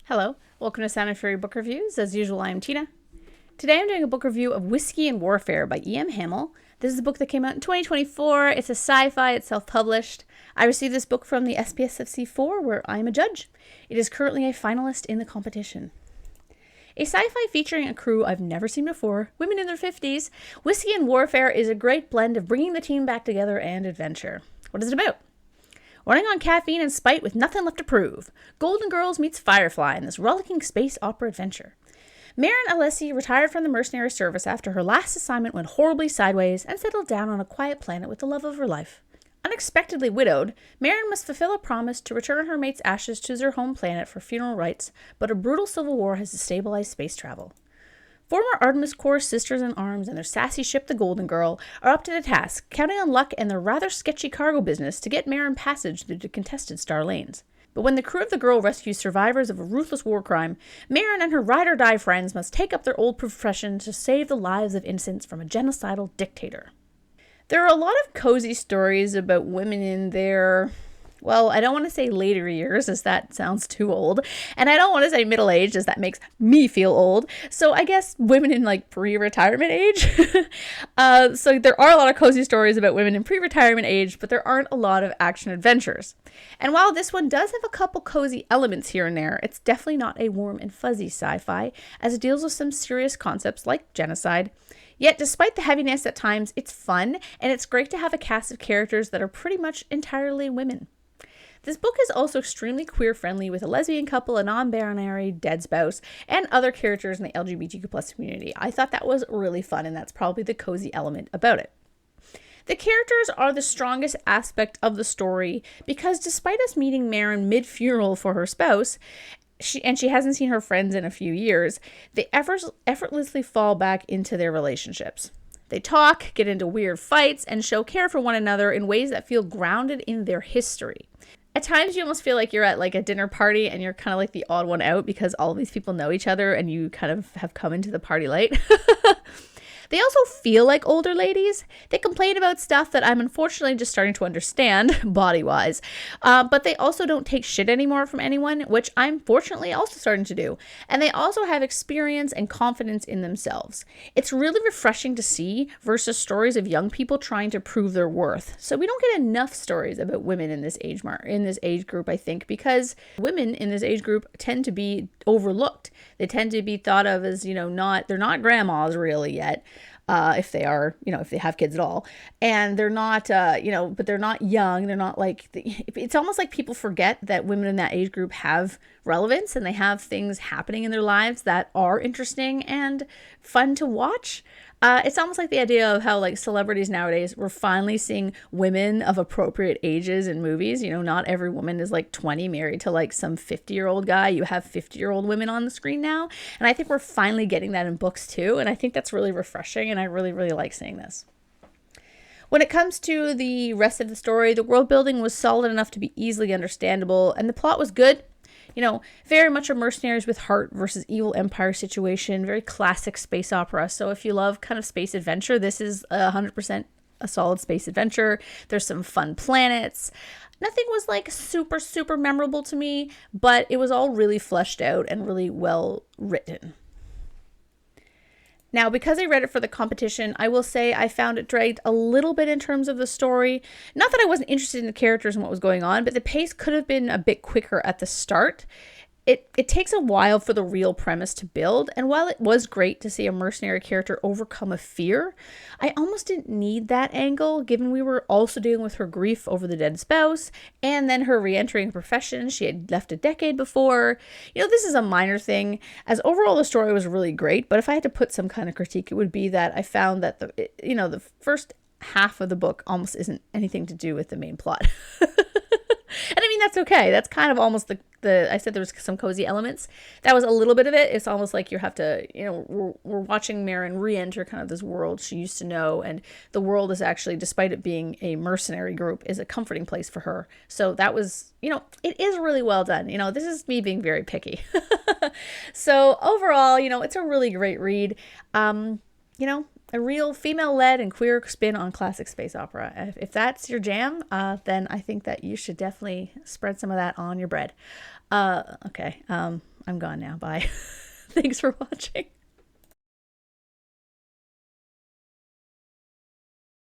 Hello, welcome to Sound and Fury Book Reviews. As usual, I am Tina. Today I'm doing a book review of Whiskey and Warfare by Em Hamil. This is a book that came out in 2024. It's a sci-fi, it's self-published. I received this book from the SPSFC4, where I am a judge. It is currently a finalist in the competition. A sci-fi featuring a crew I've never seen before, women in their 50s, Whiskey and Warfare is a great blend of bringing the team back together and adventure. What is it about? Running on caffeine and spite with nothing left to prove, Golden Girls meets Firefly in this rollicking space opera adventure. Marin Alessi retired from the mercenary service after her last assignment went horribly sideways and settled down on a quiet planet with the love of her life. Unexpectedly widowed, Marin must fulfill a promise to return her mate's ashes to their home planet for funeral rites, but a brutal civil war has destabilized space travel. Former Artemis Corps sisters-in-arms and their sassy ship, the Golden Girl, are up to the task, counting on luck and their rather sketchy cargo business to get Marin passage through the contested star lanes. But when the crew of the Girl rescues survivors of a ruthless war crime, Marin and her ride-or-die friends must take up their old profession to save the lives of innocents from a genocidal dictator. There are a lot of cozy stories about women in their... well, I don't want to say later years, as that sounds too old. And I don't want to say middle-aged, as that makes me feel old. So I guess women in like pre-retirement age. So there are a lot of cozy stories about women in pre-retirement age, but there aren't a lot of action adventures. And while this one does have a couple cozy elements here and there, it's definitely not a warm and fuzzy sci-fi, as it deals with some serious concepts like genocide. Yet, despite the heaviness at times, it's fun, and it's great to have a cast of characters that are pretty much entirely women. This book is also extremely queer-friendly, with a lesbian couple, a non-binary dead spouse, and other characters in the LGBTQ+ community. I thought that was really fun, and that's probably the cozy element about it. The characters are the strongest aspect of the story, because despite us meeting Marin mid-funeral for her spouse, she hasn't seen her friends in a few years, they effortlessly fall back into their relationships. They talk, get into weird fights, and show care for one another in ways that feel grounded in their history. At times, you almost feel like you're at like a dinner party and you're kind of like the odd one out because all of these people know each other and you kind of have come into the party late. They also feel like older ladies. They complain about stuff that I'm unfortunately just starting to understand, body-wise. But they also don't take shit anymore from anyone, which I'm fortunately also starting to do. And they also have experience and confidence in themselves. It's really refreshing to see versus stories of young people trying to prove their worth. So we don't get enough stories about women in this age group, I think, because women in this age group tend to be overlooked. They tend to be thought of as, they're not grandmas really yet. If they are, if they have kids at all, and they're not, but they're not young. They're not like, it's almost like people forget that women in that age group have relevance and they have things happening in their lives that are interesting and fun to watch. It's almost like the idea of how like celebrities nowadays, we're finally seeing women of appropriate ages in movies. Not every woman is like 20 married to like some 50-year-old guy. You have 50-year-old women on the screen now. And I think we're finally getting that in books too. And I think that's really refreshing. And I really, really like seeing this. When it comes to the rest of the story, the world building was solid enough to be easily understandable. And the plot was good. Very much a mercenaries with heart versus evil empire situation, very classic space opera. So if you love kind of space adventure, this is 100% a solid space adventure. There's some fun planets. Nothing was like super, super memorable to me, but it was all really fleshed out and really well written. Now, because I read it for the competition, I will say I found it dragged a little bit in terms of the story. Not that I wasn't interested in the characters and what was going on, but the pace could have been a bit quicker at the start. It takes a while for the real premise to build, and while it was great to see a mercenary character overcome a fear, I almost didn't need that angle, given we were also dealing with her grief over the dead spouse, and then her re-entering a profession she had left a decade before. This is a minor thing, as overall the story was really great, but if I had to put some kind of critique, it would be that I found that the first half of the book almost isn't anything to do with the main plot. And I mean, that's okay. That's kind of almost I said there was some cozy elements. That was a little bit of it. It's almost like you have to, we're watching Marin re-enter kind of this world she used to know. And the world is actually, despite it being a mercenary group, is a comforting place for her. So that was, it is really well done. This is me being very picky. So overall, it's a really great read. a real female-led and queer spin on classic space opera. If that's your jam, then I think that you should definitely spread some of that on your bread. Okay, I'm gone now. Bye. Thanks for watching.